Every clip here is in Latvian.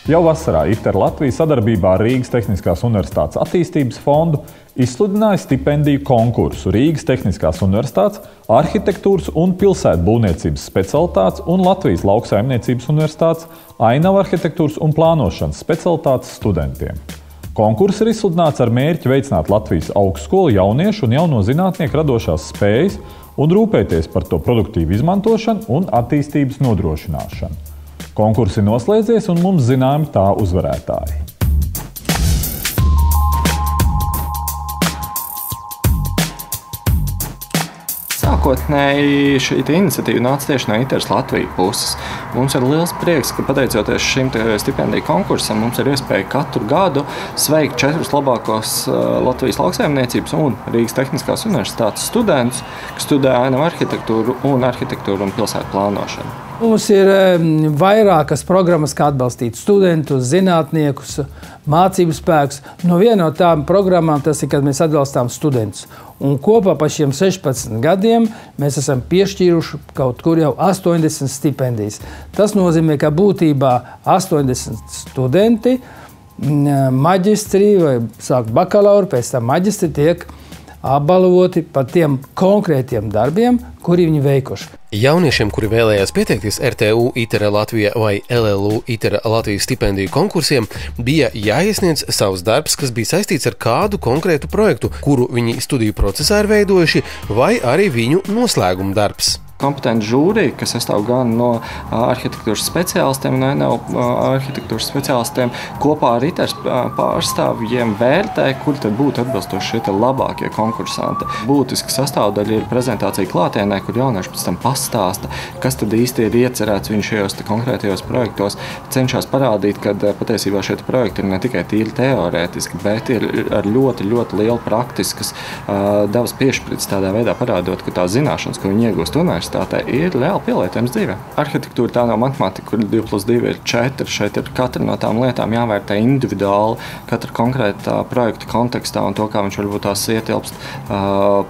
Jau vasarā ITER Latvija sadarbībā ar Rīgas Tehniskās Universitātes attīstības fondu izsludināja stipendiju konkursu Rīgas Tehniskās Universitātes arhitektūras un pilsētbūvniecības specialitātes un Latvijas Lauksaimniecības Universitātes ainava arhitektūras un plānošanas specialitātes studentiem. Konkurss ir izsludināts ar mērķi veicināt Latvijas augstskolu jauniešu un jauno zinātnieku radošās spējas un rūpēties par to produktīvu izmantošanu un attīstības nodrošināšanu. Konkurss ir noslēdzies un mums zināmi tā uzvarētāji. Sākotnēji šī iniciatīva nāca tieši no ITER Latvijas puses. Mums ir liels prieks, ka pateicoties šim stipendiju konkursam, mums ir iespēja katru gadu sveikt 4 labākos Latvijas Lauksaimniecības un Rīgas Tehniskās Universitātes studentus, kas studē ainavu arhitektūru un pilsētu plānošanu. Mums ir vairākas programmas, kā atbalstīt studentus, zinātniekus, mācību spēkus. No viena no tām programmām tas ir, kad mēs atbalstām studentus. Un kopā pa šiem 16 gadiem mēs esam piešķīruši kaut kur jau 80 stipendijas. Tas nozīmē, ka būtībā 80 studenti, maģistri vai sāk bakalauri, pēc tam maģistri tiek apbalvoti par tiem konkrētiem darbiem, kuri viņi veikuši. Jauniešiem, kuri vēlējās pieteikties RTU ITER Latvija vai LLU ITER Latvijas stipendiju konkursiem, bija jāiesniedz savs darbs, kas bija saistīts ar kādu konkrētu projektu, kuru viņi studiju procesā ir veidojuši, vai arī viņu noslēguma darbs. Kompetenti žūrija, kas sastāv gan no arhitektūras speciālistiem un arhitektūras speciālistiem, kopā ar ITER pārstāvjiem vērtē, kuri tad būtu atbilstoši šie labākie konkursanti. Būtiska sastāvdaļa ir prezentācija klātienē, kur jaunieši pēc tam pastāsta, kas tad īsti ir iecerēts viņu šajos konkrētajos projektos. Cenšas parādīt, ka patiesībā šie projekti ir ne tikai tīri teorētiski, bet ir ar ļoti, ļoti lielu praktiskas devas piešķirts tādā veidā parādot, ka tās zināšanas, ko viņi iegūst universitātē, ir reāli pielietojams dzīvē. Arhitektūra tā nav matemātika, kur 2+2 ir 4. Šeit ir katra no tām lietām jāvērtē individuāli, katra konkrētā projekta kontekstā un to, kā viņš varbūt tās ietilpst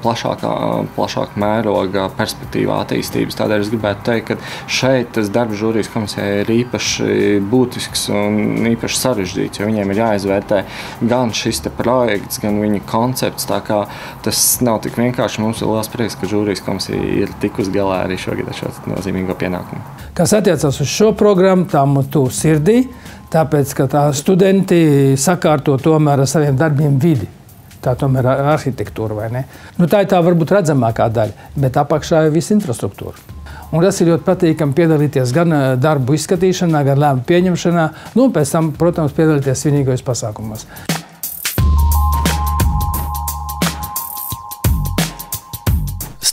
plašāka mēroga perspektīvā attīstības. Tādēļ es gribētu teikt, ka šeit tas darba žūrijas komisijai ir īpaši būtisks un īpaši sarežģīts, jo viņiem ir jāizvērtē gan šis te projekts, gan viņa koncepts, tā kā tas nav tik vienkārši. Mums ir liels prieks, ka žūrijas komisija ir tikus galā arī šogad ar šo nozīmīgo pienākumu. Kas attiecas uz šo programmu, tam tuvu sirdī, tāpēc, ka tā studenti sakārto tomēr ar saviem darbiem vidi. Tā tomēr ir arhitektūra, vai ne? Tā ir tā varbūt redzamākā daļa, bet apakšā ir visa infrastruktūra. Un tas ir ļoti patīkami piedalīties gan darbu izskatīšanā, gan lēmumu pieņemšanā, pēc tam, protams, piedalīties svinīgajos pasākumos.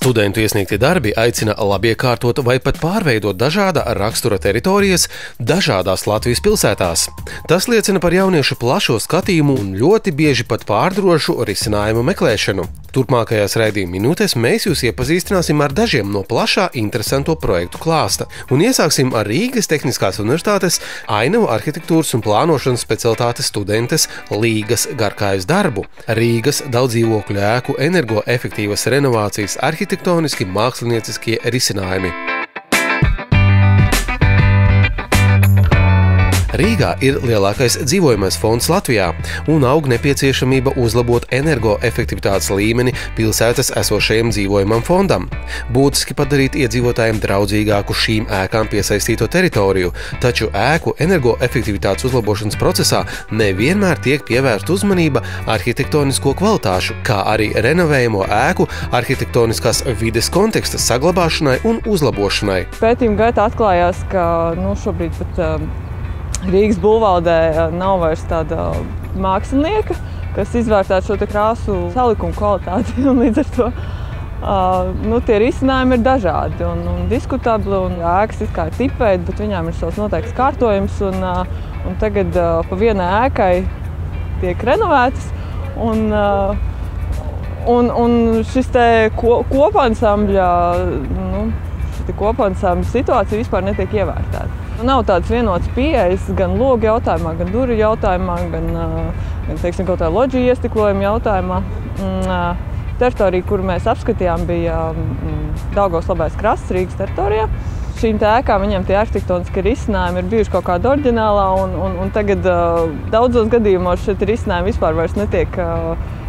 Studentu iesniegtie darbi aicina labiekārtot vai pat pārveidot dažāda rakstura teritorijas dažādās Latvijas pilsētās. Tas liecina par jauniešu plašo skatījumu un ļoti bieži pat pārdrošu risinājumu meklēšanu. Turpmākajās raidījuma minūtēs mēs jūs iepazīstināsim ar dažiem no plašā interesanto projektu klāsta un iesāksim ar Rīgas Tehniskās Universitātes ainavu arhitektūras un plānošanas specialitātes studentes Līgas Garkājas darbu. Rīgas daudzdzīvokļu ēku energoefektīvas renovācijas arhitektoniski mākslinieciskie risinājumi. Rīgā ir lielākais dzīvojamais fonds Latvijā un aug nepieciešamība uzlabot energoefektivitātes līmeni pilsētas esošajam dzīvojamam fondam. Būtiski padarīt iedzīvotājiem draudzīgāku šīm ēkām piesaistīto teritoriju, taču ēku energoefektivitātes uzlabošanas procesā nevienmēr tiek pievērsta uzmanība arhitektonisko kvalitāšu, kā arī renovējamo ēku arhitektoniskās vides konteksta saglabāšanai un uzlabošanai. Pētījuma gaitā atklājās, ka šobrīd pat Rīgas būvvaldē nav vairs tāda mākslinieka, kas izvērtētu šo krāsu salikumu kvalitāti. Līdz ar to tie risinājumi ir dažādi un diskutabli. Ēkas it kā ir tipveidi, bet viņām ir savs noteikts kārtojums. Un tagad pa vienai ēkai tiek renovētas. Un šis te kopansambļa situācija vispār netiek ievērt. Nav tādas vienotas pieejas gan logu jautājumā, gan durvju jautājumā, gan kaut kā loģija iestiklojuma jautājumā. Teritorija, kuru mēs apskatījām, bija Daugavas labais krasts Rīgas teritorijā. šīm ēkām viņiem tie arhitektoniski risinājumi ir bijuši kaut kāda oriģinālā, un tagad daudzos gadījumos šie risinājumi vispār vairs netiek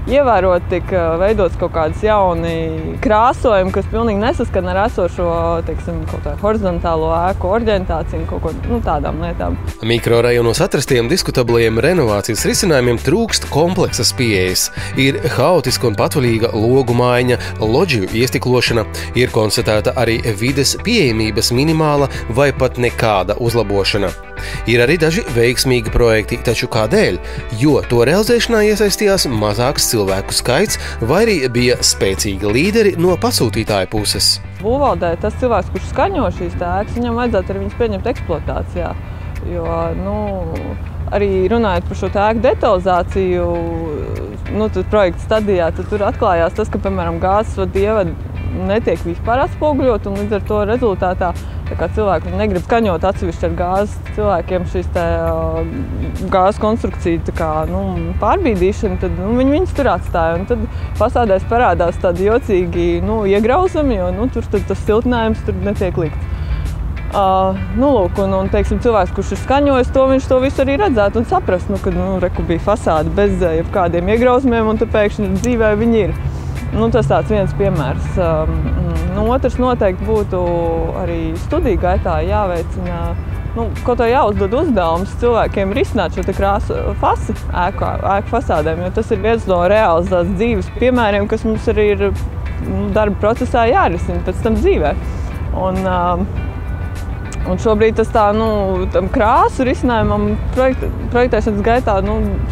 ievērot, tik veidots kaut kādas jauni krāsojumi, kas pilnīgi nesaskan ar esošo, teiksim, kaut kā horizontālo ēku orientāciju un kaut ko tādām lietām. Mikrorajonos atrastiem diskutabliem renovācijas risinājumiem trūkst kompleksas pieejas. Ir haotiska un patvaļīga logu maiņa, loģiju iestiklošana, ir konstatēta arī vides pieejamības minimāla vai pat nekāda uzlabošana. Ir arī daži veiksmīgi projekti, taču kādēļ? Jo to realizēšanā iesaistījās mazāks cilvēku skaits vai arī bija spēcīgi līderi no pasūtītāja puses. Būvvaldē tas cilvēks, kurš skaņo šīs ēkas, viņam vajadzētu arī viņas pieņemt eksploatācijā. Jo, arī runājot par šo ēku detalizāciju, tad projekta stadijā, tad tur atklājās tas, ka, piemēram, gāzes vadieva netiek vispār atspoguļot, un līdz ar to rezultātā cilvēki negrib skaņot atsevišķi ar gāzes. Cilvēkiem šīs gāzes konstrukcija pārbīdīšana, tad viņus tur atstāja. Un tad fasādēs parādās tādi jocīgi iegrauzumi, jo tur tas siltinājums tur netiek likts. Teiksim, cilvēks, kurš ir skaņojis to, viņš to visu arī redzētu un saprast, ka reku bija fasāde bez jebkādiem iegrauzumiem, un tad pēkšņi dzīvē viņi ir. Tas tāds viens piemērs. Otrs noteikti būtu arī studiju gaitā jāveicina, kaut kā jāuzdod uzdevums cilvēkiem risināt šo krāsu fasi ēku fasādēm, jo tas ir viens no reālas dzīves piemēriem, kas mums arī ir darba procesā jārisina pēc tam dzīvē. Un šobrīd tas tam krāsu risinājumam projektēšanas gaitā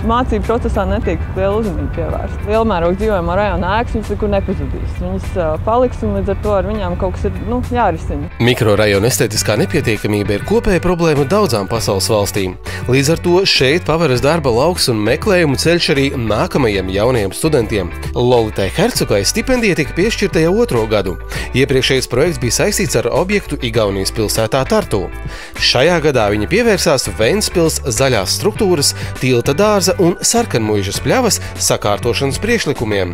mācību procesā netiek liela uzmanība pievērsta. Lielmēroga dzīvojamā rajona ēkas viņas nekur nepazudīs. Viņas paliks un līdz ar to ar viņām kaut kas ir jārisina. Mikrorajona estētiskā nepietiekamība ir kopēja problēma daudzām pasaules valstīm. Līdz ar to šeit paveras darba lauks un meklējumu ceļš arī nākamajiem jaunajiem studentiem. Lolitai Hercogai stipendija tika piešķirta jau 2. gadu. Iepriekšējais projekts bija saistīts ar objektu Igaunijas pilsētā Tartu. Šajā gadā viņa pievērsās Ventspils zaļās struktūras, tilta dārza un sarkanmuižas pļavas sakārtošanas priekšlikumiem.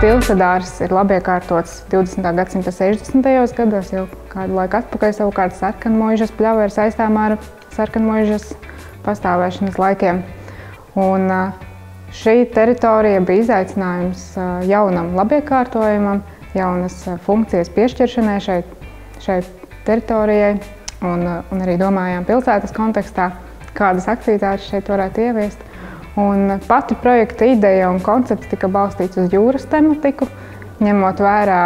Tilta dārzs ir labi iekārtots 20. gadsimta 60. gados, jau kādu laiku atpakaļ. Savukārt sarkanmuižas pļava ir saistām ar sarkanmuižas pastāvēšanas laikiem. Un šī teritorija bija izaicinājums jaunam labiekārtojumam, jaunas funkcijas piešķiršanai šai teritorijai un arī domājām pilsētas kontekstā, kādas aktivitātes šeit varētu ieviest. Un pati projekta ideja un koncepts tika balstīts uz jūras tematiku, ņemot vērā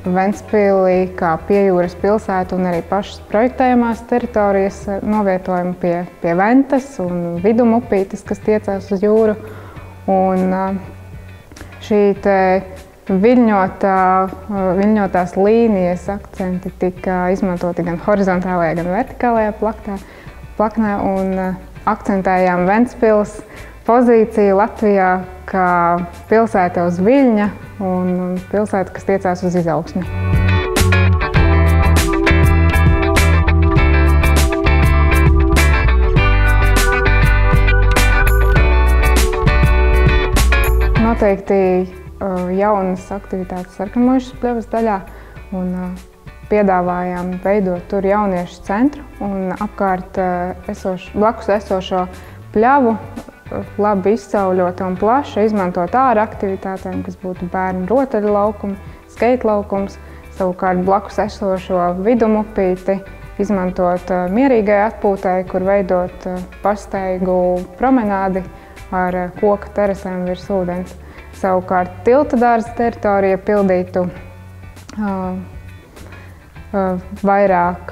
Ventspili kā piejūras pilsētu un arī pašas projektējamās teritorijas novietojumu pie Ventas un vidumupītes, kas tiecās uz jūru. Un šī viļņotās līnijas akcenti tika izmantoti gan horizontālajā, gan vertikālajā plaknē un akcentējām Ventspils pozīciju Latvijā kā pilsēta uz viļņa un pilsēta, kas tiecās uz izaugsmi. Noteikti jaunas aktivitātes sarkanmuižas pļavas daļā un piedāvājām veidot tur jauniešu centru un apkārt blakus esošo pļavu labi izcauļot un plaši izmantot ārā aktivitātēm, kas būtu bērnu rotaļu laukumi, skeitu-laukums, savukārt blakus esošo vidumupīti izmantot mierīgai atpūtai, kur veidot pastaigu promenādi ar koka terasēm virs ūdens. Savukārt tilta dārza teritorija pildītu vairāk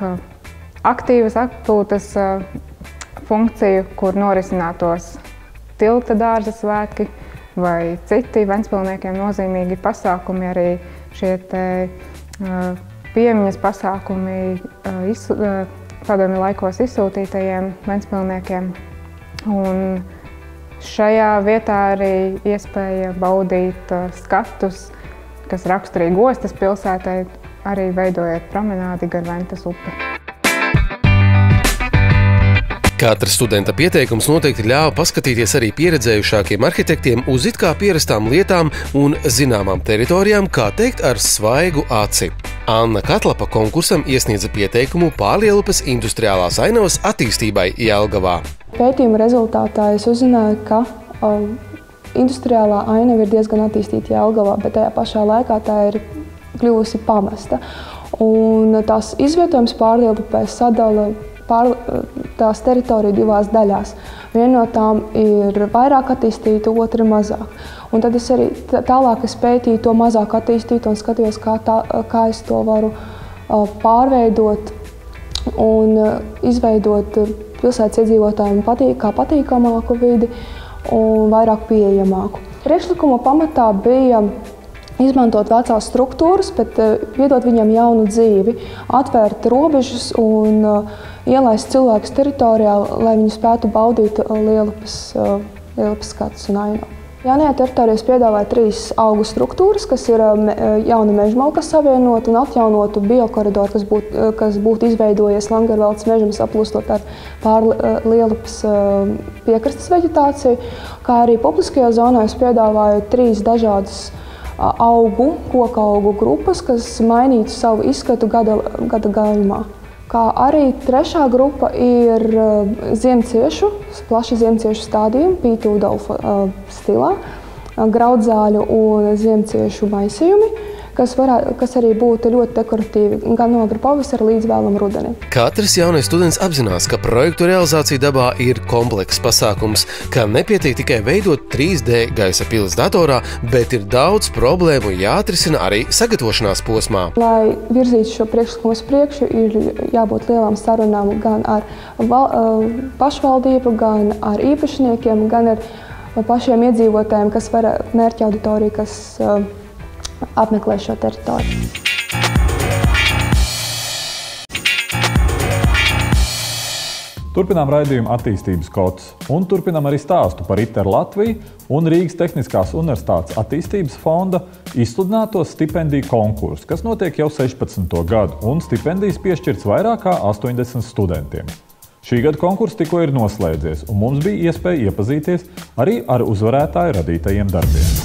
aktīvas atpūtas funkciju, kur norisinātos tilta dārza svētki vai citi ventspilniekiem nozīmīgi pasākumi, arī šie piemiņas pasākumi padomju laikos izsūtītajiem ventspilniekiem. Un šajā vietā arī iespēja baudīt skatus, kas raksturīgi ostas pilsētai, arī veidojot promenādi gar Ventas upi. Katra studenta pieteikums noteikti ļāva paskatīties arī pieredzējušākiem arhitektiem uz it kā pierastām lietām un zināmām teritorijām, kā teikt, ar svaigu aci. Anna Katlapa konkursam iesniedza pieteikumu Pārlielupes industriālās ainavas attīstībai Jelgavā. Pētījuma rezultātā es uzzināju, ka industriālā ainava ir diezgan attīstīta Jelgavā, bet tajā pašā laikā tā ir kļuvusi pamesta. Un tās izvietojums Pārlielupē sadala tās teritoriju divās daļās. Viena no tām ir vairāk attīstīta, otra mazāk. Un tad es arī tālāk pētīju to mazāk attīstītu un skatījos, kā es to varu pārveidot un izveidot pilsētas iedzīvotājiem kā patīkamāku vidi un vairāk pieejamāku. Priekšlikuma pamatā bija izmantot vecās struktūras, bet iedot viņiem jaunu dzīvi, atvērt robežas un ielaist cilvēkus teritorijā, lai viņi spētu baudīt Lielupas skatus un ainavu. Jaunajā teritorijā piedāvāja 3 augu struktūras, kas ir jauna mežmalka savienota un atjaunotu biokoridoru, kas būtu izveidojies Langerveltes mežam saplūstot ar Lielupas piekrastes veģetāciju, kā arī publiskajā zonā piedāvāja 3 dažādas koku augu grupas, kas mainītu savu izskatu gada garumā. Kā arī trešā grupa ir plaši ziemciešu stādījumi, pītūdolfa stilā, graudzāļu un ziemciešu maisījumi, kas arī būtu ļoti dekoratīvi gan no agrā pavasara līdz vēlam rudenim. Katrs jaunais students apzinās, ka projektu realizācija dabā ir komplekss pasākums, ka nepietiek tikai veidot 3D gaisa pilis datorā, bet ir daudz problēmu jāatrisina arī sagatavošanās posmā. Lai virzītu šo priekšlikumu uz priekšu, ir jābūt lielām sarunām gan ar pašvaldību, gan ar īpašniekiem, gan ar pašiem iedzīvotājiem, kas var mērķa auditoriju, kas apmeklē šo teritoriju. Turpinām raidījumu attīstības kods un turpinām arī stāstu par ITER Latviju un Rīgas Tehniskās universitātes attīstības fonda izsludināto stipendiju konkursu, kas notiek jau 16. gadu un stipendijas piešķirts vairāk kā 80 studentiem. Šī gada konkurss tikko ir noslēdzies un mums bija iespēja iepazīties arī ar uzvarētāju radītajiem darbiem.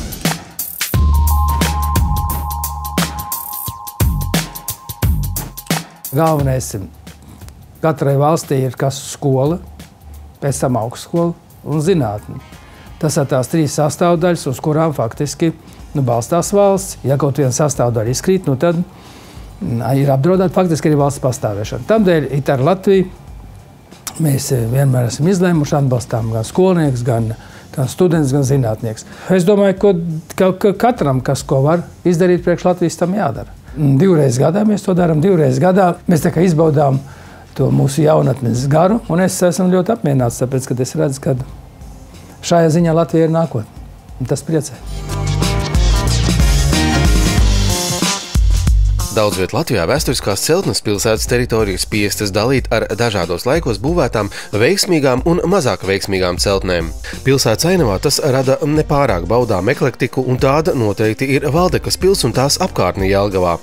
Galvenais katrai valstī ir skola, pēc tam augstskola un zinātne. Tas ir tās 3 sastāvdaļas, uz kurām faktiski balstās valsts. Ja kaut viena sastāvdaļa izkrīt, tad ir apdraudēta faktiski arī valsts pastāvēšana. Tādēļ ITER Latviju mēs vienmēr esam izlēmuši atbalstām gan skolnieks, gan students, gan zinātnieks. Es domāju, ka katram, kas ko var izdarīt priekš Latvijas, tam jādara. 2 reizes gadā mēs to darām, 2 reizes gadā mēs tā kā izbaudām to mūsu jaunatnes garu, un es esmu ļoti apmierināts, tāpēc, ka es redzu, ka šajā ziņā Latvija ir nākotne, un tas priecē. Daudz viet Latvijā vēsturiskās celtnes pilsētas teritorijas spiestas dalīt ar dažādos laikos būvētām veiksmīgām un mazāk veiksmīgām celtnēm. Pilsētas ainavā tas rada nepārāk baudām eklektiku, un tāda noteikti ir Valdekas pils un tās apkārtne Jelgavā.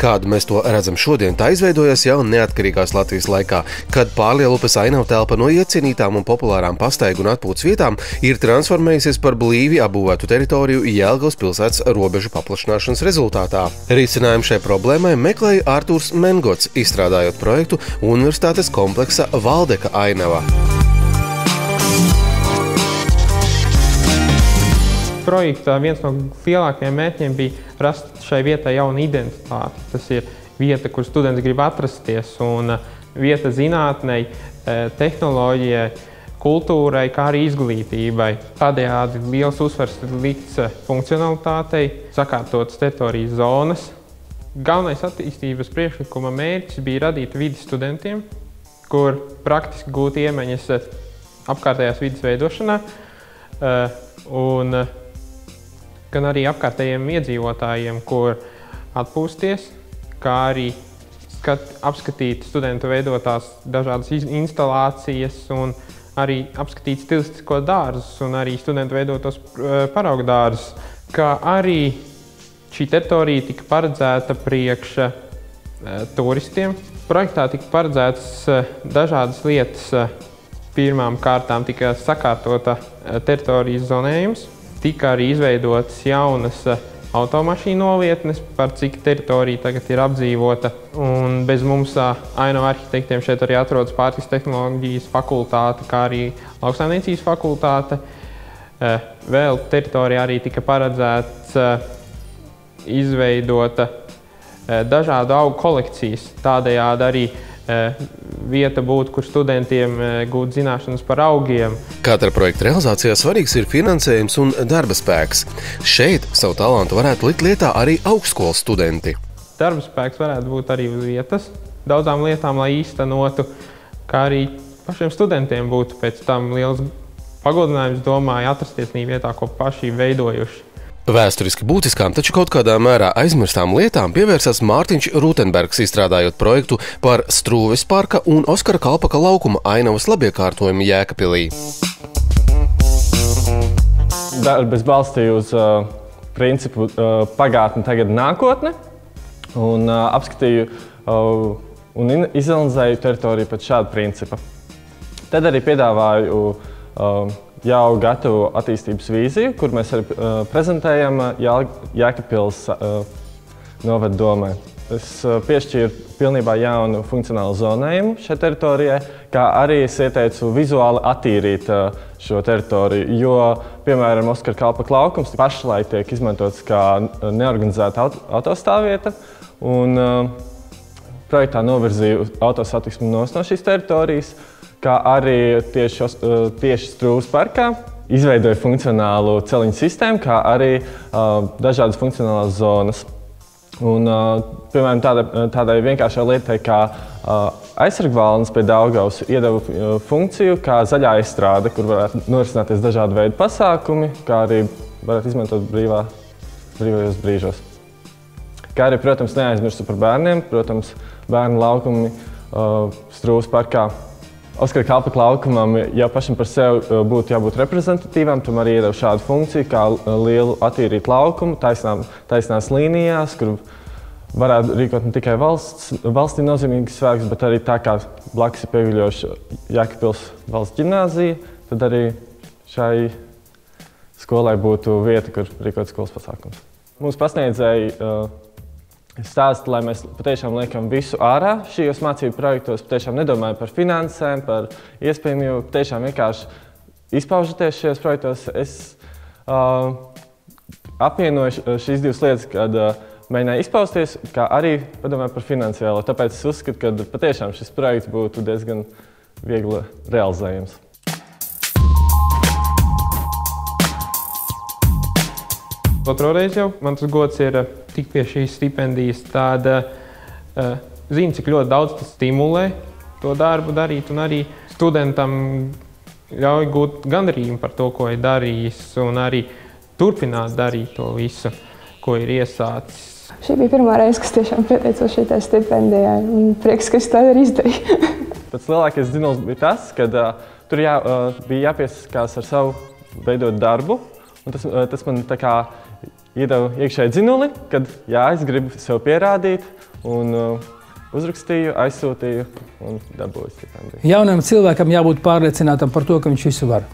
Kādu mēs to redzam šodien, tā izveidojas jau neatkarīgās Latvijas laikā, kad Pārlielupes ainava telpa no iecienītām un populārām pastaigu un atpūtas vietām ir transformējusies par blīvi apbūvētu teritoriju Jelgavas pilsētas robežu paplašināšanas rezultātā. Risinājumu šai problēmai meklēja Artūrs Mengots, izstrādājot projektu universitātes kompleksa Valdeka ainava. Projekta viens no lielākajiem mērķiem bija rast šai vietai jaunu identitāti. Tas ir vieta, kur students grib atrasties, un vieta zinātnei, tehnoloģijai, kultūrai, kā arī izglītībai. Tādējādi liels uzsvars likts funkcionalitātei, sakārtotas teritorijas zonas. Galvenais attīstības priekšlikuma mērķis bija radīt vidi studentiem, kur praktiski gūt iemaņas apkārtējās vidas veidošanā, un gan arī apkārtējiem iedzīvotājiem, kur atpūsties, kā arī apskatīt studentu veidotās dažādas instalācijas un arī apskatīt stilistisko dārzus un arī studentu veidotos paraugu dārzus, kā arī šī teritorija tika paredzēta priekš turistiem. Projektā tika paredzētas dažādas lietas, Pirmām kārtām tika sakārtota teritorijas zonējums, tika arī izveidotas jaunas automašīnu nolietnes, par cik teritorija tagad ir apdzīvota. Un bez mums ainava arhitektiem šeit arī atrodas pārtikas tehnoloģijas fakultāte, kā arī lauksaimniecības fakultāte. Vēl teritorijā arī tika paredzēts izveidota dažādu augu kolekcijas, tādējādi arī vieta būtu, kur studentiem gūt zināšanas par augiem. Katra projekta realizācijā svarīgs ir finansējums un darba spēks. Šeit savu talantu varētu likt lietā arī augstskolas studenti. Darba spēks varētu būt arī uz vietas, daudzām lietām, lai īstenotu, kā arī pašiem studentiem būtu pēc tam liels pagodinājums, domāju, atrasties vietā, ko paši veidojuši. Vēsturiski būtiskām, taču kaut kādā mērā aizmirstām lietām pievērsās Mārtiņš Rutenbergs, izstrādājot projektu par Strūves parka un Oskara Kalpaka laukuma ainavas labiekārtojumu Jēkabpilī. Darbs balstīja uz principu pagātne, tagad nākotne, un apskatīju un izanalizēju teritoriju pēc šāda principa. Tad arī piedāvāju jau gatavu attīstības vīziju, kur mēs arī prezentējam Jēkabpils novada domē. Es piešķīru pilnībā jaunu funkcionālu zonējumu šai teritorijai, kā arī es ieteicu vizuāli attīrīt šo teritoriju, jo, piemēram, Oskara Kalpaka laukums pašlaik tiek izmantots kā neorganizēta autostāvvieta, un projektā novirzīju autosatiksmi no šīs teritorijas, kā arī tieši Strūves parkā izveidoja funkcionālu celiņu sistēmu, kā arī dažādas funkcionālās zonas. Un, piemēram, tādai vienkāršai lietai kā aizsargvalnes pie Daugavas iedeva funkciju kā zaļā izstrāde, kur varētu norisināties dažādi veidi pasākumi, kā arī varētu izmantot brīvajos brīžos. Kā arī, protams, neaizmirstu par bērniem, protams, bērnu laukumi Strūves parkā. Oskara Kalpaka laukumam jau pašam par sevi būtu jābūt reprezentatīvam, tam arī iedeva šādu funkciju, kā lielu attīrīt laukumu, taisnās līnijās, kur varētu rīkot ne tikai valstī nozīmīgas svētkus, bet arī tā kā blakus ir pieviļoša Jēkabpils valsts ģimnāzija, tad arī šai skolai būtu vieta, kur rīkot skolas pasākums. Mums pasniedzēji stāsta, lai mēs patiešām liekam visu ārā šajos mācību projektos, patiešām nedomājam par finansēm, par iespējamību, patiešām vienkārši izpaužaties šajos projektos. Es apvienoju šīs divas lietas, kad mēģināju izpausties, kā arī padomāju par finansiālo. Tāpēc es uzskatu, ka patiešām šis projekts būtu diezgan viegli realizējams. Otro reizi jau man tas gods ir tikt pie šīs stipendijas. Tāda zinu, cik ļoti daudz tas stimulē to darbu darīt, un arī studentam ļauj gūt gandarījumu par to, ko ir darījis, un arī turpināt darīt to visu, ko ir iesācis. Šī bija pirmā reize, kas tiešām pieteicos šitai stipendijai, un prieks, ka es to arī izdarīju. Pats lielākais dzinums bija tas, ka tur bija jāpiesakās ar savu veidot darbu, un tas man tā kā iedeva iekšēji dzinuli, kad es gribu sev pierādīt, un uzrakstīju, aizsūtīju un dabūju stipendiju. Jaunam cilvēkam jābūt pārliecinātam par to, ka viņš visu var.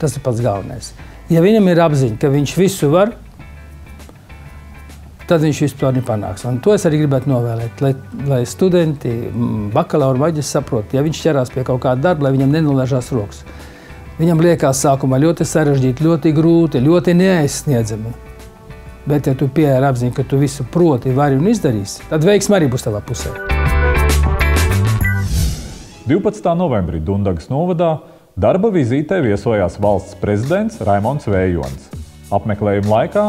Tas ir pats galvenais. Ja viņam ir apziņa, ka viņš visu var, tad viņš vispār nepanāks. Un to es arī gribētu novēlēt, lai studenti, bakalaura maģis saprot, ja viņš ķerās pie kaut kāda darba, lai viņam nenolaižās rokas. Viņam liekas sākumā ļoti sarežģīti, ļoti grūti, ļoti neaizsniedzami. Bet, ja tu pieeji ar apziņu, ka tu visu proti, vari un izdarīsi, tad veiksme arī būs tavā pusē. 12. novembrī Dundagas novadā darba vizītē viesojās valsts prezidents Raimonds Vējons. Apmeklējuma laikā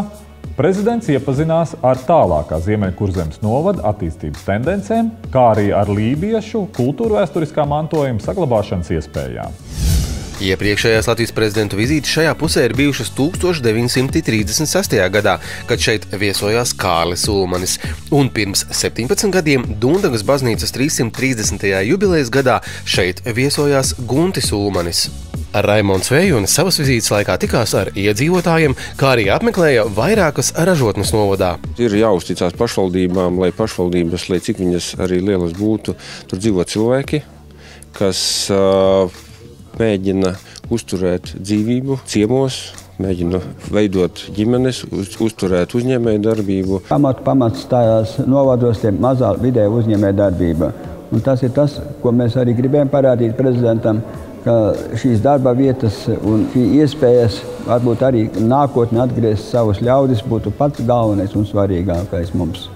prezidents iepazinās ar tālākā Ziemeļkurzemes novada attīstības tendencēm, kā arī ar lībiešu kultūrvēsturiskā mantojuma saglabāšanas iespējām. Iepriekšējās Latvijas prezidentu vizītes šajā pusē ir bijušas 1936. gadā, kad šeit viesojās Kārlis Ulmanis, un pirms 17 gadiem Dundagas baznīcas 330. jubilejas gadā šeit viesojās Guntis Ulmanis. Raimonds Vējons savas vizītes laikā tikās ar iedzīvotājiem, kā arī apmeklēja vairākas ražotnes novadā. Ir jāuzticās pašvaldībām, lai pašvaldības, lai cik viņas arī lielas būtu, tur dzīvo cilvēki, kas mēģina uzturēt dzīvību ciemos, mēģina veidot ģimenes, uzturēt uzņēmēju darbību. Pamats tajās novados ir mazā vidēja uzņēmēju darbība. Un tas ir tas, ko mēs arī gribējām parādīt prezidentam, ka šīs darba vietas un šī iespējas varbūt arī nākotnē atgriezt savus ļaudis būtu pats galvenais un svarīgākais mums.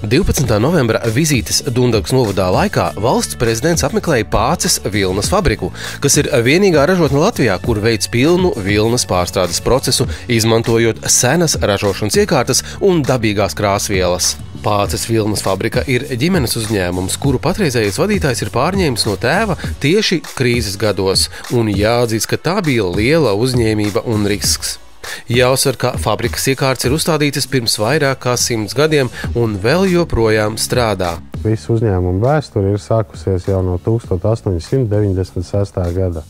12. novembra vizītes Dundagas novadā laikā valsts prezidents apmeklēja Pāces vilnas fabriku, kas ir vienīgā ražotne Latvijā, kur veic pilnu vilnas pārstrādes procesu, izmantojot senas ražošanas iekārtas un dabīgās krāsvielas. Pāces vilnas fabrika ir ģimenes uzņēmums, kuru patreizējais vadītājs ir pārņēmis no tēva tieši krīzes gados, un jāatzīst, ka tā bija liela uzņēmība un risks. Jāuzsver, ka fabrikas iekārtas ir uzstādītas pirms vairāk kā 100 gadiem un vēl joprojām strādā. Visu uzņēmumu vēsture ir sākusies jau no 1896. gada.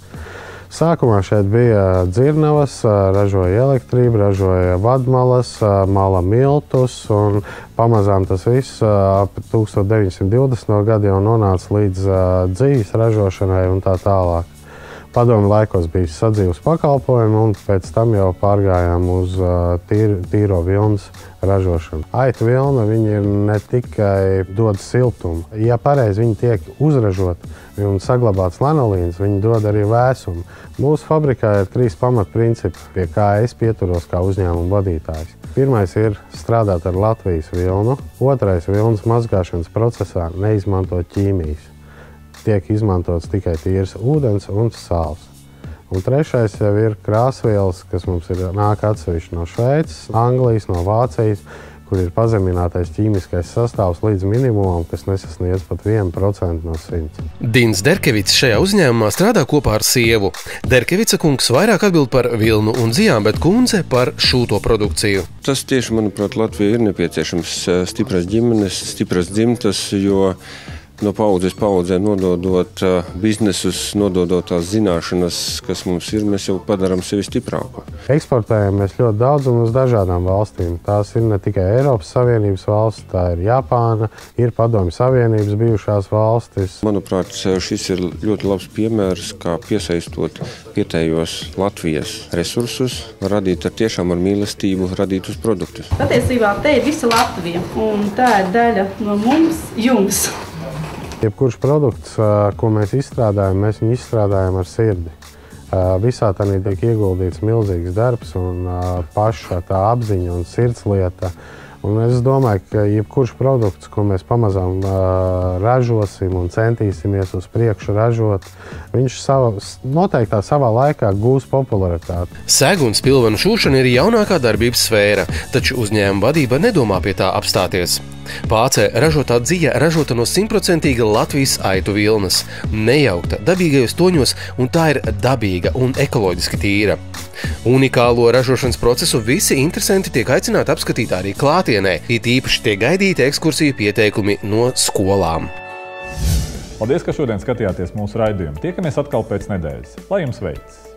Sākumā šeit bija dzirnavas, ražoja elektrību, ražoja vadmalas, mala miltus, un pamazām tas viss ap 1920. gadu jau nonāca līdz dzīves ražošanai un tā tālāk. Padomju laikos bija sadzīves pakalpojumi, un pēc tam jau pārgājām uz tīro vilnas ražošanu. Aitu vilna viņi ne tikai dod siltumu. Ja pareizi viņi tiek uzražot un saglabāts lanolīns, viņi dod arī vēsumu. Mūsu fabrikā ir 3 pamatprincipi, pie kā es pieturos kā uzņēmuma vadītājs. Pirmais ir strādāt ar Latvijas vilnu, otrais vilnas mazgāšanas procesā neizmantot ķīmijas. Tiek izmantots tikai tīrs ūdens un sāls. Un trešais jau ir krāsvielas, kas mums nāk atsevišķi no Šveices, Anglijas, no Vācijas, kur ir pazeminātais ķīmiskais sastāvs līdz minimumam, kas nesasniedz pat 1% no 100. Dins Derkevics šajā uzņēmumā strādā kopā ar sievu. Derkevica kungs vairāk atbild par vilnu un zijām, bet kundze par šūto produkciju. Tas tieši, manuprāt, Latvijai ir nepieciešams stipras ģimenes, stipras dzimtas, jo no paudzes paudzē nododot biznesus, nododot tās zināšanas, kas mums ir, mēs jau padarām sevi stiprāku. Eksportējam mēs ļoti daudz un uz dažādām valstīm. Tās ir ne tikai Eiropas Savienības valsts, tā ir Japāna, ir Padomju Savienības bijušās valstis. Manuprāt, šis ir ļoti labs piemērs, kā piesaistot vietējos Latvijas resursus, radīt tiešām ar mīlestību radītus produktus. Patiesībā te ir visa Latvija, un tā ir daļa no mums, jums. Jebkurš produkts, ko mēs izstrādājam, mēs viņu izstrādājam ar sirdi. Visā tādā tiek ieguldīts milzīgs darbs un paša tā apziņa un sirdslieta. Un es domāju, ka jebkurš produkts, ko mēs pamazām ražosim un centīsimies uz priekšu ražot, viņš noteiktā savā laikā gūs popularitāti. Segu un spilvenu šūšana ir jaunākā darbības sfēra, taču uzņēmuma vadība nedomā pie tā apstāties. Pācē ražotā dzija ražota no 100% Latvijas aitu vilnas, nejaukta dabīgajos toņos, un tā ir dabīga un ekoloģiski tīra. Unikālo ražošanas procesu visi interesanti tiek aicināti apskatīt arī klātienē, it īpaši tiek gaidīti ekskursiju pieteikumi no skolām. Paldies, ka šodien skatījāties mūsu raidījumu. Tiekamies atkal pēc nedēļas. Lai jums veicas!